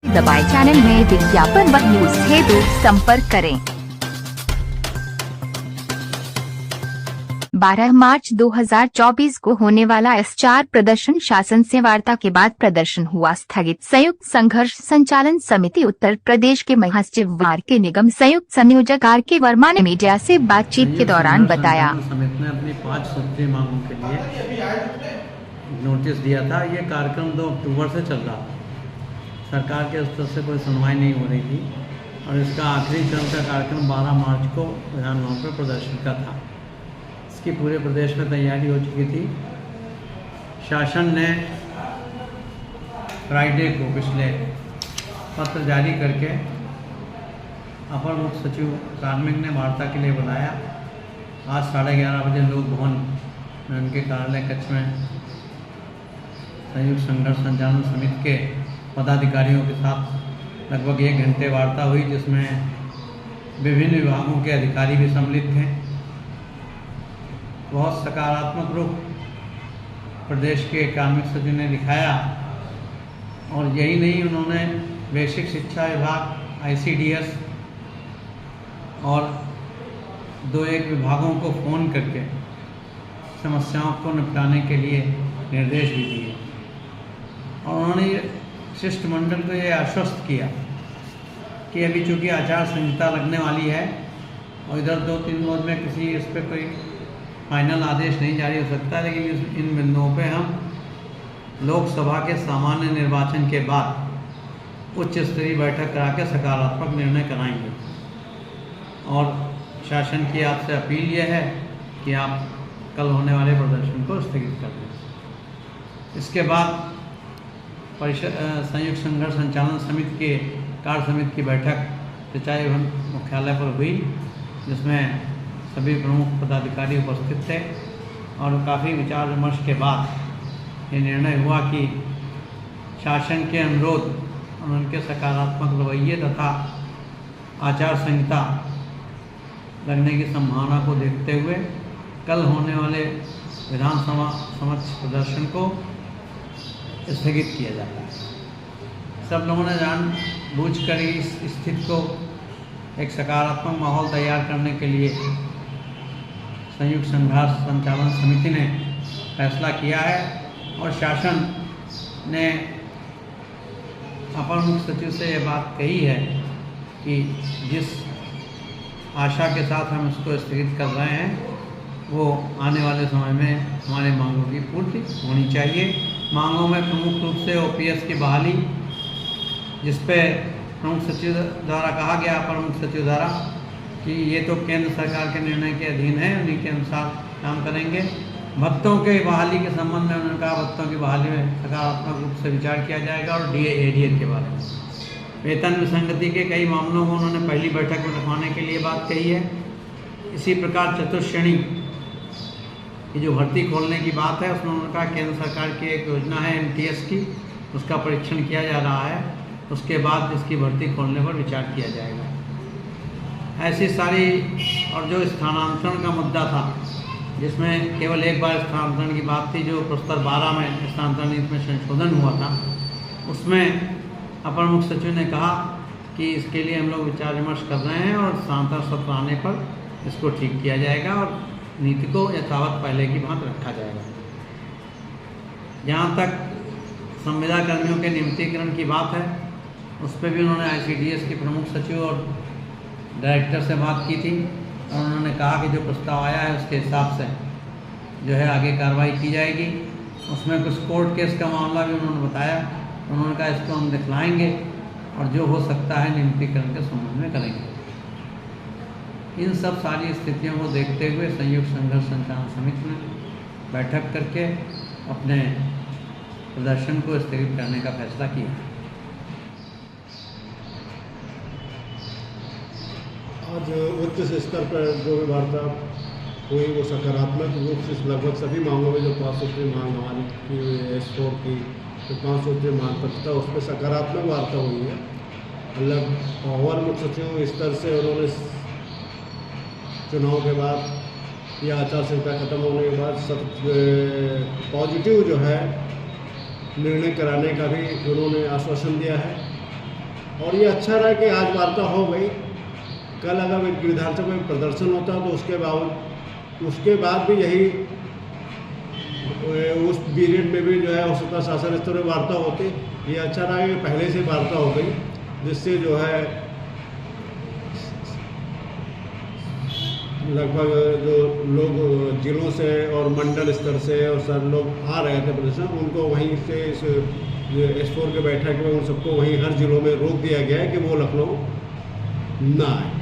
दबाएं। चैनल में विज्ञापन व न्यूज हेतु संपर्क करें। 12 मार्च 2024 को होने वाला स्टार प्रदर्शन शासन से वार्ता के बाद प्रदर्शन हुआ स्थगित। संयुक्त संघर्ष संचालन समिति उत्तर प्रदेश के महासचिव के निगम संयुक्त संयोजक के वर्मा ने मीडिया से बातचीत के दौरान बताया, समिति ने अपनी 5 सूत्रीय मांगों के लिए नोटिस दिया था। ये कार्यक्रम 2 अक्टूबर से चल रहा था। सरकार के स्तर से कोई सुनवाई नहीं हो रही थी और इसका आखिरी चरण का कार्यक्रम 12 मार्च को विधान भवन पर प्रदर्शन का था। इसकी पूरे प्रदेश में तैयारी हो चुकी थी। शासन ने फ्राइडे को पिछले पत्र जारी करके अपर मुख्य सचिव कार्मिक ने वार्ता के लिए बुलाया। आज 11:30 बजे लोक भवन में उनके कार्यालय कक्ष में संयुक्त संघर्ष संचालन समिति के पदाधिकारियों के साथ लगभग 1 घंटे वार्ता हुई, जिसमें विभिन्न विभागों के अधिकारी भी सम्मिलित थे। बहुत सकारात्मक रूप प्रदेश के कार्मिक सचिव ने दिखाया और यही नहीं, उन्होंने बेसिक शिक्षा विभाग, ICDS और 2-1 विभागों को फ़ोन करके समस्याओं को निपटाने के लिए निर्देश भी दिए और उन्होंने शिष्टमंडल को ये आश्वस्त किया कि अभी चूँकि आचार संहिता लगने वाली है और इधर 2-3 रोज में किसी इस पर कोई फाइनल आदेश नहीं जारी हो सकता, लेकिन इन बिंदुओं पे हम लोकसभा के सामान्य निर्वाचन के बाद उच्च स्तरीय बैठक करा के सकारात्मक निर्णय कराएंगे। और शासन की आपसे अपील यह है कि आप कल होने वाले प्रदर्शन को स्थगित कर दें। इसके बाद संयुक्त संघर्ष संचालन समिति के कार्य समिति की बैठक सिंचाई भवन मुख्यालय पर हुई, जिसमें सभी प्रमुख पदाधिकारी उपस्थित थे और काफ़ी विचार विमर्श के बाद ये निर्णय हुआ कि शासन के अनुरोध और उनके सकारात्मक रवैये तथा आचार संहिता लगने की संभावना को देखते हुए कल होने वाले विधानसभा समक्ष प्रदर्शन को स्थगित किया जाता है। सब लोगों ने जानबूझकर इस स्थिति को एक सकारात्मक माहौल तैयार करने के लिए संयुक्त संघर्ष संचालन समिति ने फैसला किया है और शासन ने अपर मुख्य सचिव से ये बात कही है कि जिस आशा के साथ हम इसको स्थगित कर रहे हैं वो आने वाले समय में हमारे मांगों की पूर्ति होनी चाहिए। मांगों में प्रमुख रूप से OPS की बहाली, जिस पे प्रमुख सचिव द्वारा कहा गया, अपर मुख्य सचिव द्वारा, कि ये तो केंद्र सरकार के निर्णय के अधीन है, उन्हीं के अनुसार काम करेंगे। भत्तों के बहाली के संबंध में उन्होंने कहा भत्तों की बहाली में सकारात्मक रूप से विचार किया जाएगा और DA ADL के बारे में वेतन विसंगति के कई मामलों को उन्होंने पहली बैठक में रखवाने के लिए बात कही है। इसी प्रकार चतुर्श्रेणी की जो भर्ती खोलने की बात है, उसमें उन्होंने कहा केंद्र सरकार की एक योजना है MTS की, उसका परीक्षण किया जा रहा है, उसके बाद इसकी भर्ती खोलने पर विचार किया जाएगा। ऐसी सारी, और जो स्थानांतरण का मुद्दा था, जिसमें केवल एक बार स्थानांतरण की बात थी, जो प्रस्ताव 12 में स्थानांतरण नीति में संशोधन हुआ था, उसमें अपर मुख्य सचिव ने कहा कि इसके लिए हम लोग विचार विमर्श कर रहे हैं और स्थानांतरण सत्र आने पर इसको ठीक किया जाएगा और नीति को यथावत पहले की भांति रखा जाएगा। जहाँ तक संविदा कर्मियों के नियमितीकरण की बात है, उस पर भी उन्होंने ICDS के प्रमुख सचिव और डायरेक्टर से बात की थी और उन्होंने कहा कि जो प्रस्ताव आया है उसके हिसाब से जो है आगे कार्रवाई की जाएगी। उसमें कुछ कोर्ट केस का मामला भी उन्होंने बताया। उन्होंने कहा इसको हम दिखलाएंगे और जो हो सकता है नियमितीकरण के संबंध में करेंगे। इन सब सारी स्थितियों को देखते हुए संयुक्त संघर्ष संचालन समिति ने बैठक करके अपने प्रदर्शन को स्थगित करने का फैसला किया। आज उच्च स्तर पर जो भी वार्ता हुई वो सकारात्मक रूप से लगभग सभी मांगों में जो 5 सूत्री मांग हमारी की हुई है, S4 की जो 5 सूत्री मांग पत्र था, उस पर सकारात्मक वार्ता हुई है। मतलब अवर मुख्य सचिव स्तर से उन्होंने चुनाव के बाद या आचार संहिता खत्म होने के बाद सब पॉजिटिव जो है निर्णय कराने का भी उन्होंने आश्वासन दिया है और ये अच्छा रहा कि आज वार्ता हो गई। कल अगर विधानसभा में प्रदर्शन होता तो उसके बाद भी यही उस पीरियड में भी जो है हो सकता शासन स्तर पर वार्ता होती। ये अच्छा रहा कि पहले से वार्ता हो गई, जिससे जो है लगभग जो लोग जिलों से और मंडल स्तर से और सब लोग आ रहे थे प्रदर्शन, उनको वहीं से इस S4 के बैठक में उन सबको वहीं हर जिलों में रोक दिया गया है कि वो लखनऊ ना आए।